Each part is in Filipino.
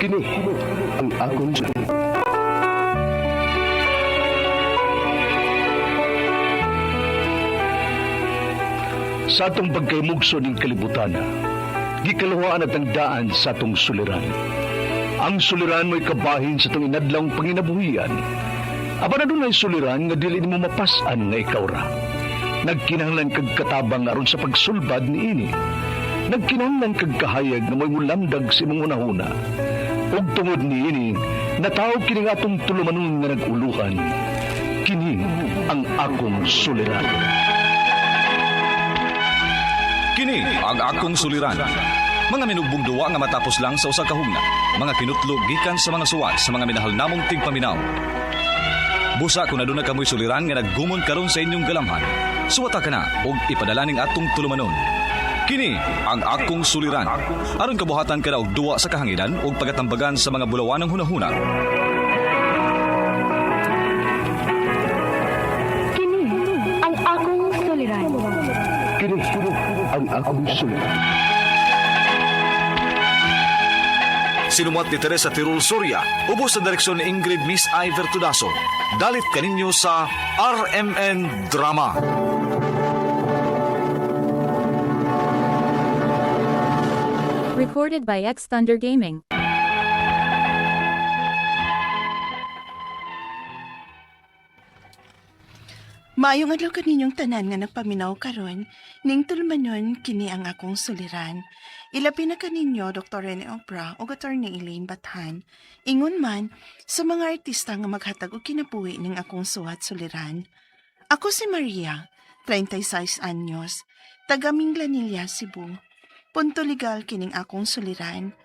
Kini ang akong sa atong pagkaymugso ning kalibutan, gikalawaan at ang daan sa atong suliran. Ang suliran mo'y kabahin sa itong inadlang panginabuhian. Aba na doon ay suliran nga dili mo mapasan nga ikaw ra. Nagkinahanglan kag katabang aron sa pagsulbad ni ini. Nagkinahanglan kag kahayag na may mulamdag sa imong unahuna. Ug tungod ni ini, natawag kini nga atong tulumanon nga naguluhan. Kini ang akong suliran. Kini ang akong suliran. Mga minugbong duwa nga matapos lang sa usa ka hugna. Mga kinutlog gikan sa mga suwat sa mga minahal namong tigpaminaw. Busa kung aduna kamoy suliran nga naggumon karon sa inyong galamhan. Suwata ka na og ipadala ning atong tulumanon. Kini ang akong suliran. Aron kabuhatan ka na og duwa sa kahanginan og pagatambagan sa mga bulawanang hunahuna. Kini ang akong suliran. Kini ang akong suliran. Sinumat ni Teresa Tirul Soria, ubos sa direksyon ni Ingrid Miss Iver Tudaso. Dalit kaninyo sa RMN Drama. Recorded by X Thunder Gaming. Maayong adlaw kaninyong tanan nga nagpaminaw karon, ning tulmanon kini ang akong suliran. Ilabi na kaninyo Dr. Rene Obra o Attorney Elaine Bathan. Ingon man sa mga artista nga maghatag og kinabuhi ning akong suwat suliran. Ako si Maria, 36 anyos, taga Minglanilla, Cebu. Punto legal kining akong suliran.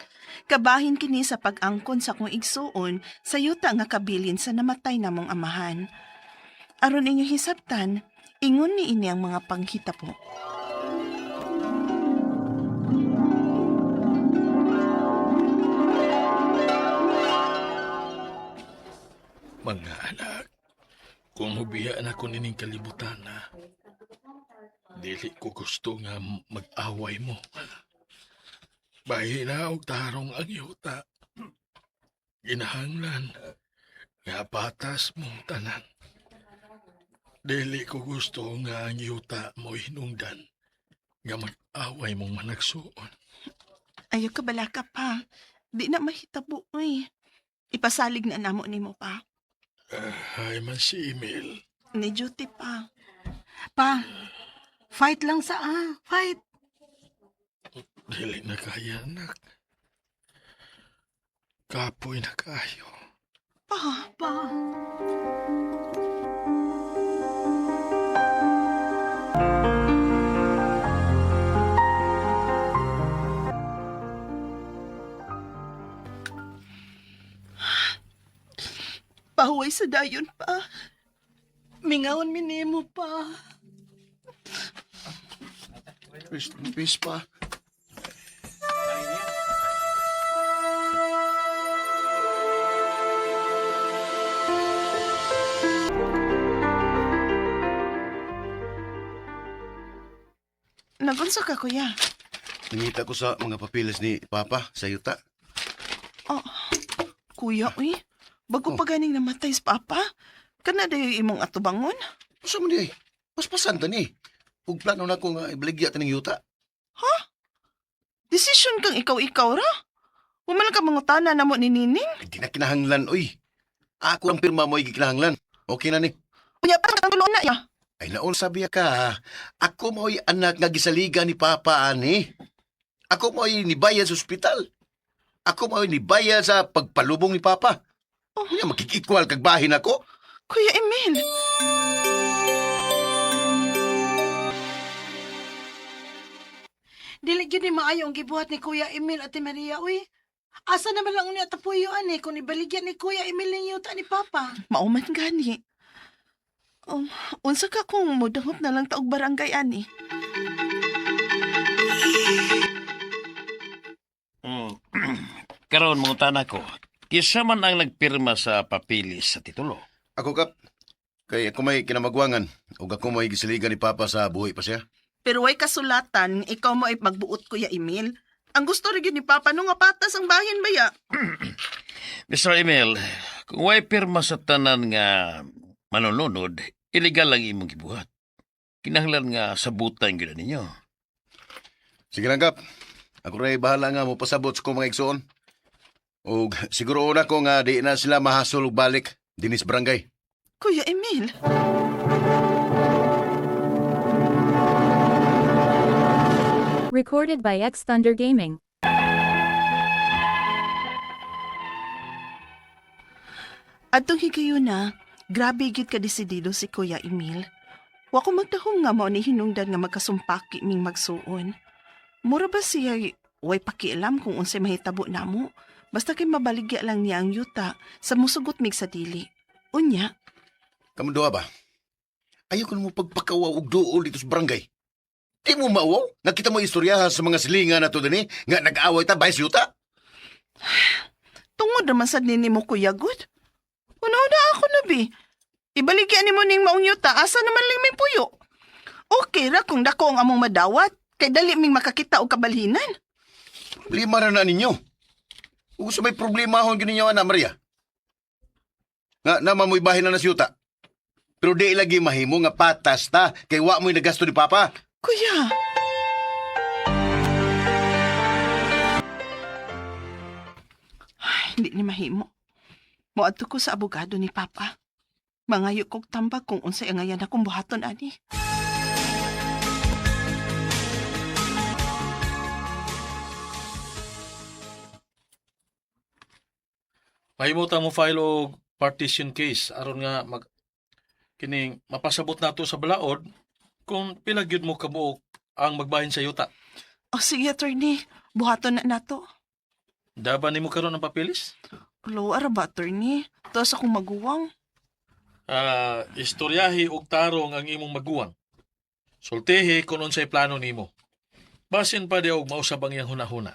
Kabahin kini sa pag-angkon sa akong igsuon sa yuta nga kabilin sa namatay namong amahan. Aron inyo hisabtan, ingon ni ini ang mga panghita po. Mga anak, kung hubiyaan ako nining kalibutan na, dili ko gusto nga mag-away mo. Bahay na og tarong ang yuta. Ginahanglan nga patas mong tanan. Dili ko gusto nga ang yuta mo hinungdan nga mag-away mong managsuon. Ayaw ka bala ka pa. Di na mahitabo eh. Ipasalig na namo nimo pa. Ay man si Emil. Ni duty pa. Pa, fight lang sa fight. Dili na kaya, anak. Kapoy na kayo. Pa. Pahuway sa dayon pa. Mingaon minimo pa. Peace pa. Nagunsa ka, kuya? Nangita ko sa mga papilis ni Papa sa yuta. Oh, kuya, uy. Bago pa ganing namatay si Papa. Kana dayo imong atubangon? Usa man di, paspasan ta ni. Ug plano na ko nga ibaligya ta ning yuta. Ha? Desisyon kang ikaw-ikaw ra? Human ka mga tanan na mo ni Nining? Di na kinahanglan, oy. Ako ang pirma mo kinahanglan. Okay na ni. Unya pa ang tulo na ya. Ay naon sabi ka, ako mo'y anak nga gisaliga ni Papa ani. Ako mo'y nibayad sa ospital. Ako mo'y nibayad sa pagpalubong ni Papa. Oh. Unya makikikwal kag bahin ako. Kuya Emil. Dili gyud ni maayo ang gibuhat ni Kuya Emil at ni Maria, uy. Asa naman lang niya tapuyo ani kung ibaligyan ni Kuya Emil ning yuta ni Papa. Mauman gani. Unsa ka kung mudangot na lang taog barangay ani? Karon mga tanak ko, kisa man ang nagpirma sa papilis sa titulo. Ako kap, kay ako may kinamagwangan. Ug ako may gisaliga ni Papa sa buhay pa siya. Pero way kasulatan, ikaw mo ay magbuot, Kuya Emil. Ang gusto rin ni Papa nung nga patas ang bahin baya. Mr. Emil, kung way pirma sa tanan nga manununod, illegal lang imong gibuhat. Kinahanglan nga sabutan gyud ninyo. Sige lang, Kap. Ako rin bahala nga mo pasabot sa kong mga igsoon. O siguro una ko nga di na sila mahasol og balik dinis barangay. Kuya Emil, Recorded by X Thunder Gaming. adtong higayon na, grabe gid ka desidido si Kuya Emil. Wa ko magdahong nga mo ni hinungdan nga magkasumpaki ming magsuon. Mura ba siya way pakialam kung unsay mahitabo namo? Basta kay mabaligya lang niya ang yuta sa musugot mig sa dili. Unya, Kamu duha ba? Ayaw ko na mo pagpakawaw og duol dito sa barangay. Di mo maawaw? Nakita mo istoryahan sa mga silingan na to din nga nag-away ta bahis yuta? tungod naman sa nini mo Kuya Good. Una-una ako na bi. Ibaligyan ni mo ning maong yuta, asa naman lang may puyo. Okay ra kung dako ang among madawat, kay dali ming makakita og kabalhinan. Problema na ninyo. Kung gusto may problema akong gininyo, Ana Maria. Nga naman mo'y bahin na yuta. Pero di lagi mahimo nga patas ta, kay wa mo'y nagasto ni Papa. Kuya, hindi ni mahimo. Moadto ko sa abogado ni Papa. Mangayo kog tambag kung unsay angayan akong buhaton ani. Mahimutan mo file og partition case aron nga kining mapasabot nato sa balaod kung pila gyud mo kabuok ang magbahin sa yuta. O sige, attorney. Buhaton na nato. Daban nimo karon ang papeles? Ulo, ara ba, attorney? Taos akong maguwang. Istoryahi og tarong ang imong maguwang. Sultihi kung unsay plano nimo. Basin pa di og mausab ang iyang hunahuna.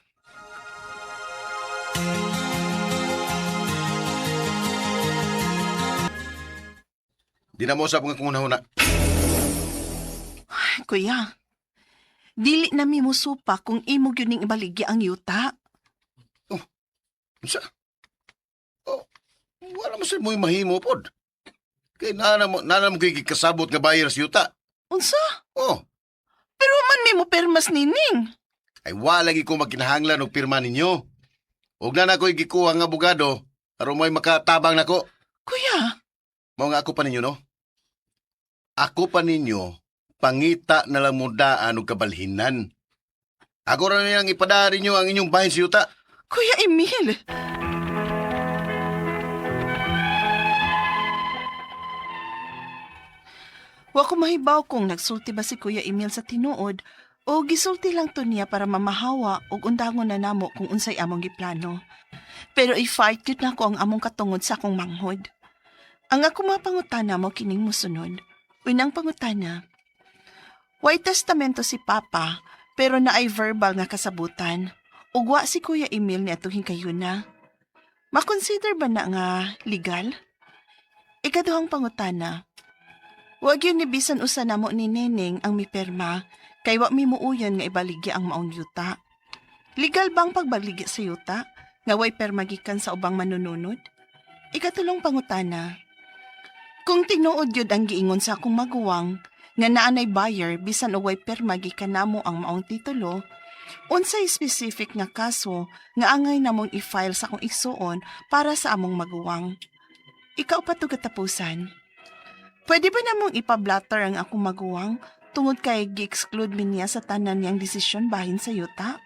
Di na mo usap nga kung una-una. Kuya, dili na mi mo supa kung imo gyud ning ibaligya ang yuta. Sa? Oh, wala mo sa mo'y mahimo pod. Kay nana mo kikikasabot nga bayar sa yuta. Unsa? Oh, Pero man mi mo permas nining. ay wala lagi ko magkinahanglan og pirma ninyo. Og na ako'y gikuha nga abogado, aron mo'y makatabang nako. Kuya, Mao nga ako pa ninyo, no? Ako pa ninyo, pangita na lang mudaan og kabalhinan. Ako ra niyang ipadari nyo ang inyong bahin sa yuta. Kuya Emil. Wa ko mahibaw kung nagsulti ba si Kuya Emil sa tinuod o gisulti lang to niya para mamahawa og undangon na namo kung unsay among giplano. Pero i-fight yun na ko ang among katungod sa akong manghod. Ang ako mga pangutana mo kining musunod. Unang pangutana, way testamento si Papa pero naay verbal nga kasabutan. Ugwa si Kuya Emil ni atuhin kayo na. Makonsider ba na nga legal? Ikaduhang pangutana, wag yun ni bisan usa namo ni Neneng ang miperma kay wa mi muuyon nga ibaligya ang maong yuta. Legal bang pagbaligya sa yuta nga way perma gikan sa ubang manununod? Ikatulong pangutana, kung tinuod yun ang giingon sa akong maguwang nga naanay buyer bisan o way perma gikan namo ang maong titulo, unsay specific nga kaso nga angay namong i-file sa akong igsuon para sa among maguwang. Ikaw pa to katapusan. Pwede ba namong ipablatter ang akong maguwang tungod kay gi-exclude mi niya sa tanan niyang desisyon bahin sa yuta?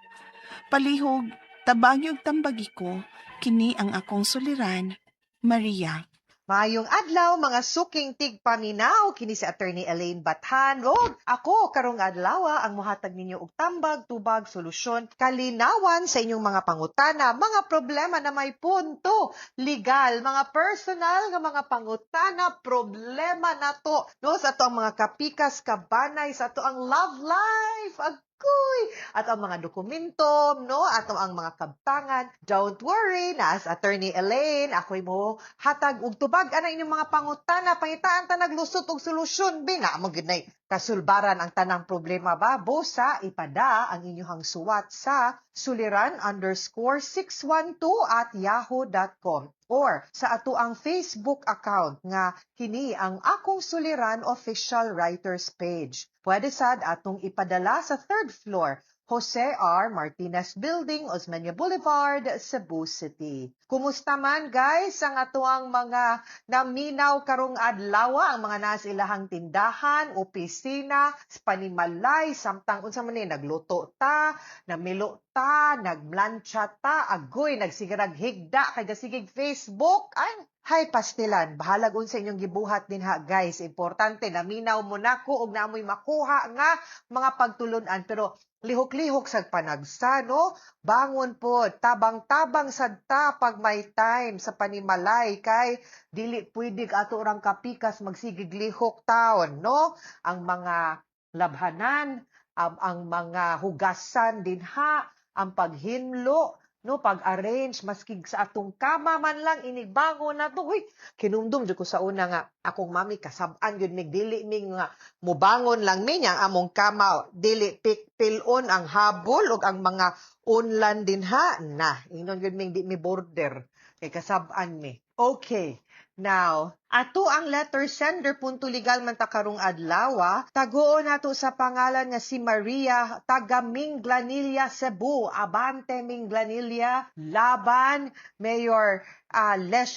Palihog, tabagi og tambagi ko, kini ang akong suliran, Maria. Maayong adlaw mga suking tigpaminaw kini si Attorney Elaine Bathan ug ako karong adlaw ang mohatag ninyo og tambag, tubag, solusyon, kalinawan sa inyong mga pangutana, mga problema na may punto, legal, mga personal nga mga pangutana, problema nato no sa ato ang mga kapikas kabanay sa ato ang love life. Kuy! At ang mga dokumento, no? At ang mga kabtangan. Don't worry, na as Attorney Elaine, ako'y mo hatag og tubag ana inyong mga pangutana, pangitaan ta naglusot og solusyon bina mo gid nay kasulbaran ang tanang problema ba busa ipada ang inyong suwat sa suliran_612@yahoo.com or sa ato ang Facebook account nga kini ang Akong Suliran Official Writers Page. Pwede sad atong ipadala sa 3rd floor, Jose R. Martinez Building, Osmeña Boulevard, Cebu City. Kumusta man guys ang atuang mga naminaw karong adlaw, ang mga nasa ilahang tindahan, opisina, panimalay, samtang unsa man ni nagluto ta, namilo ta, nagmlansya ta, agoy nagsigirag higda kay gasigig Facebook. Ay, hay pastilan, bahalag unsa inyong gibuhat dinha guys. Importante naminaw mo nako og naamoy makuha nga mga pagtulon-an pero lihok-lihok sa panagsa, no? Bangon po, tabang-tabang sad ta pag may time sa panimalay kay dili pwede ato orang kapikas magsigig lihok taon, no? Ang mga labhanan, ang mga hugasan dinha, ang paghinlo, no, pag-arrange maski sa atong kama man lang inibangon na to. Uy, kinumdum jud ko sa una nga akong mami kasab-an gyud mig dili mig nga mubangon lang mi ang among kama, dili pilon ang habol ug ang mga unlan dinha na ingnon gyud mig di mi border kay kasab-an mi. Okay. Now, ato ang letter sender punto legal man ta karong adlaw, taguon nato sa pangalan nga si Maria taga Minglanilla, Cebu. Abante Minglanilla, laban Mayor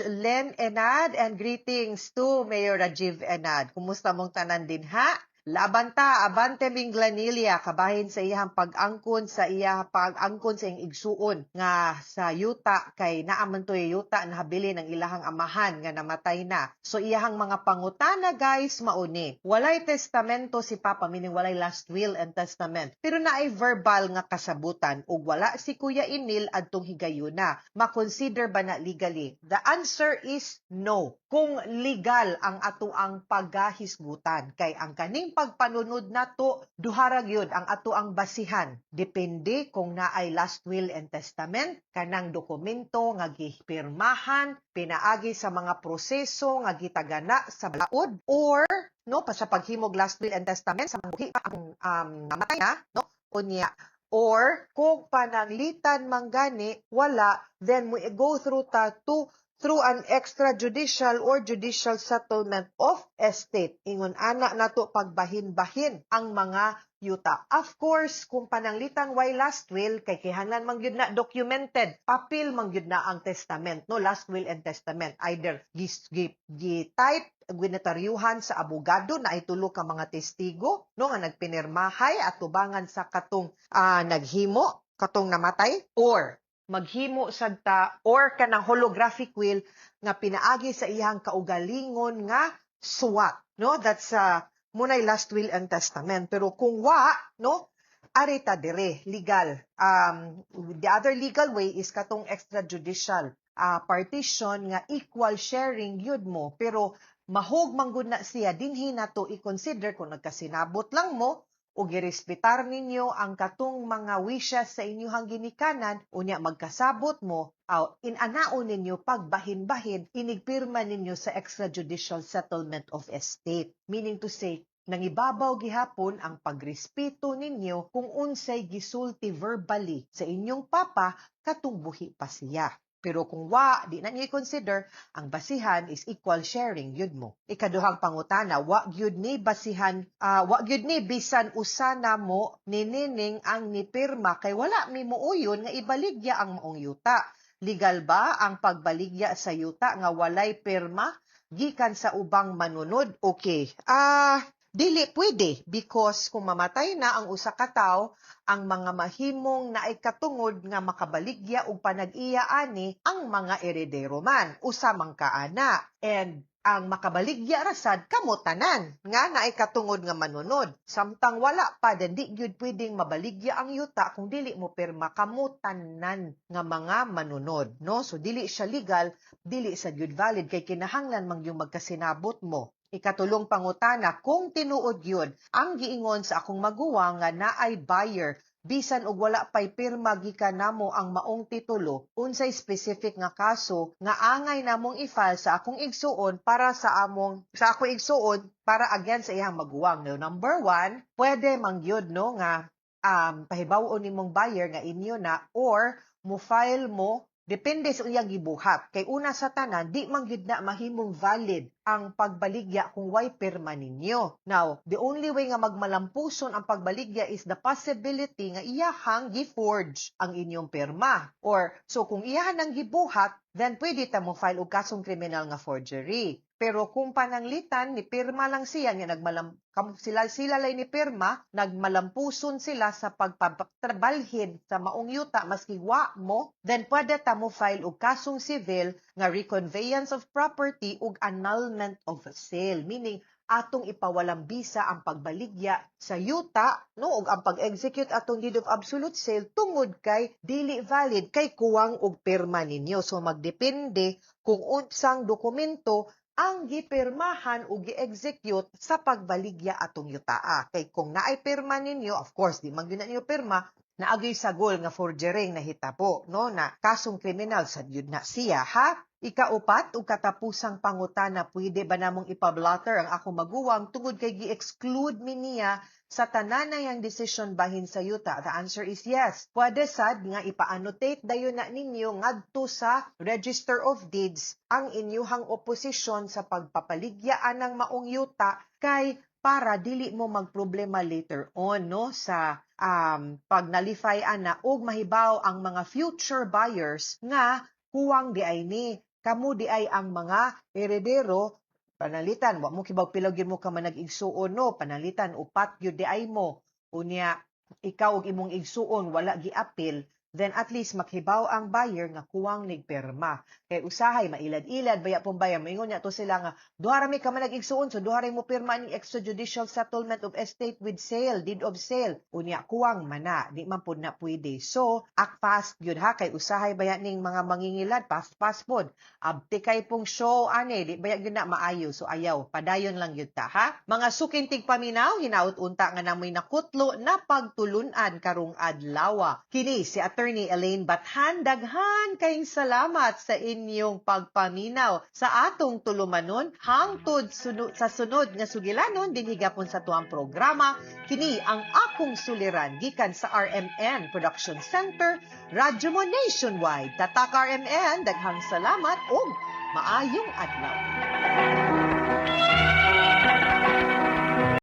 Len Enad and greetings to Mayor Rajiv Enad. Kumusta mong tanan din ha? Laban ta, abante Minglanilla, kabahin sa iyang pag-angkon sa iyang igsuon nga sa yuta kay naaman to yuta na habili ng ilahang amahan nga namatay na. So iyang mga pangutana guys mauni. Walay testamento si Papa, meaning walay last will and testament. Pero naay verbal nga kasabutan ug wala si Kuya Emil adtong higayuna. Ma-consider ba na legally? The answer is no. Kung legal ang ato ang paggahisgutan kay ang kaning pagpanunod nato duharag yun ang ato ang basihan. Depende kung naay last will and testament, kanang dokumento nga gipirmahan, pinaagi sa mga proseso nga gitagana sa balaod, or no pa sa paghimog last will and testament sa mga ang namatay na, no? Unya, or kung pananglitan manggani wala, then we go through an extrajudicial or judicial settlement of estate. Ingon ana nato pagbahin-bahin ang mga yuta. Of course, kung pananglitan way last will, kay kihanan man gyud na documented, papel man gyud na ang testament, no, last will and testament. Either gi-type, ginataryuhan sa abogado na itulo ka mga testigo, no, nga nagpinirmahay at tubangan sa katong naghimo, katong namatay, or maghimo sadta or kanang holographic will nga pinaagi sa iyang kaugalingon nga suwat, no? That's munay last will and testament. Pero kung wa, no, arita dire legal. The other legal way is katong extrajudicial partition nga equal sharing yun mo, pero mahog manggod na siya dinhi nato i-consider kung nagkasinabot lang mo o girespetar ninyo ang katong mga wishes sa inyong ginikanan, unya magkasabot mo, inanaon ninyo pagbahin-bahin, inigpirma ninyo sa extrajudicial settlement of estate. Meaning to say, nangibabaw gihapon ang pagrespeto ninyo kung unsay gisulti verbally sa inyong papa katong buhi pa siya. Pero kung di na niyo i-consider, ang basihan is equal sharing, yun mo. Ikaduhang pangutana, gyud ni basihan, gyud ni bisan usana mo nining ang nipirma kay wala mi muuyon nga ibaligya ang maong yuta. Legal ba ang pagbaligya sa yuta nga walay pirma gikan sa ubang manunod? Okay. Dili pwede because kung mamatay na ang usa ka tawo, ang mga mahimong naay katungod nga makabaligya og panag-iya ani ang mga eredero man, usa man kaana. And ang makabaligya rasad kamo tanan nga naay katungod nga manunod. Samtang wala pa then di gyud pwedeng mabaligya ang yuta kung dili mo pirma kamo tanan nga mga manunod, no? So dili siya legal, dili sa gyud valid kay kinahanglan man yung magkasinabot mo. Ikatulong pangutana, kung tinuod yun, ang giingon sa akong maguwang nga naay buyer, bisan og wala pay pirma gikan namo ang maong titulo, unsay specific nga kaso nga angay namong i-file sa akong igsuon para sa akong igsuon para against sa iyang maguwang. No, number 1, pwede mangyud no nga pahibaw-on nimong buyer nga inyo na or mo file mo depende sa iyang gibuhat. Kay una sa tanan, di man gyud na mahimong valid ang pagbaligya kung way pirma ninyo. Now, the only way nga magmalampuson ang pagbaligya is the possibility nga iyahang gi-forge ang inyong pirma. Or, so kung iyahan ang gibuhat, then pwede ta mo file og kasong kriminal nga forgery. Pero kung pananglitan, ni pirma lang siya, nga sila lay ni pirma, nagmalampuson sila sa pagpabalhin sa maong yuta, maski wa mo, then pwede ta mo file og kasong civil nga reconveyance of property ug annulment of sale. Meaning, atong ipawalang bisa ang pagbaligya sa yuta, no, ug ang pag-execute atong deed of absolute sale tungod kay dili valid kay kuwang og pirma ninyo. So magdepende kung unsang dokumento ang gipirmahan o gi-execute sa pagbaligya atong yutaa. Kay kung naay pirma ninyo, of course, di man gyud na ninyo pirma, naagay sagol nga forgering na hitabo, no, na kasong kriminal sa yun na siya, ha? Ikaupat, ug katapusang pangutana, pwede ba namong ipablotter ang akong maguwang tungod kay gi-exclude mi niya sa tanan na yang decision bahin sa yuta? The answer is yes. Pwede sad nga ipa-annotate dayon na ninyo ngadto sa Register of Deeds ang inyuhang oposisyon sa pagpapaligyaan ng maong yuta kay para dili mo magproblema later on, no, sa pag nalify-an na og mahibaw ang mga future buyers nga kuwang di ay ni kamo di ay ang mga heredero panalitan wa mo kibaw pilaw gyud mo ka man nag-igsuon, no, panalitan upat gyud di ay mo unya ikaw og imong igsuon wala giapil, then at least makhibaw ang buyer nga kuwang nigperma. Kay usahay mailad-ilad baya pong buyer moingon niya to sila nga duha ra mi ka man nag-igsuon, so duha ra mo pirma ni extrajudicial settlement of estate with sale, deed of sale, unya kuwang mana di man pud na pwede. So act fast gyud ha, kay usahay baya ning mga mangingilad fast pod abti kay pong show ani di baya gyud na maayo, so ayaw padayon lang gyud ta, ha. Mga suking tigpaminaw, hinaut unta nga namoy nakutlo na pagtulunan karong adlaw. Kini si Attorney Elaine Bathan, daghan kayong salamat sa inyong pagpaminaw sa atong tulumanon hangtod sa sunod nga sugilanon din higapon sa tuang programa. Kini ang akong suliran gikan sa RMN Production Center, Radyo mo Nationwide. Tatak RMN, daghang salamat ug maayong adlaw.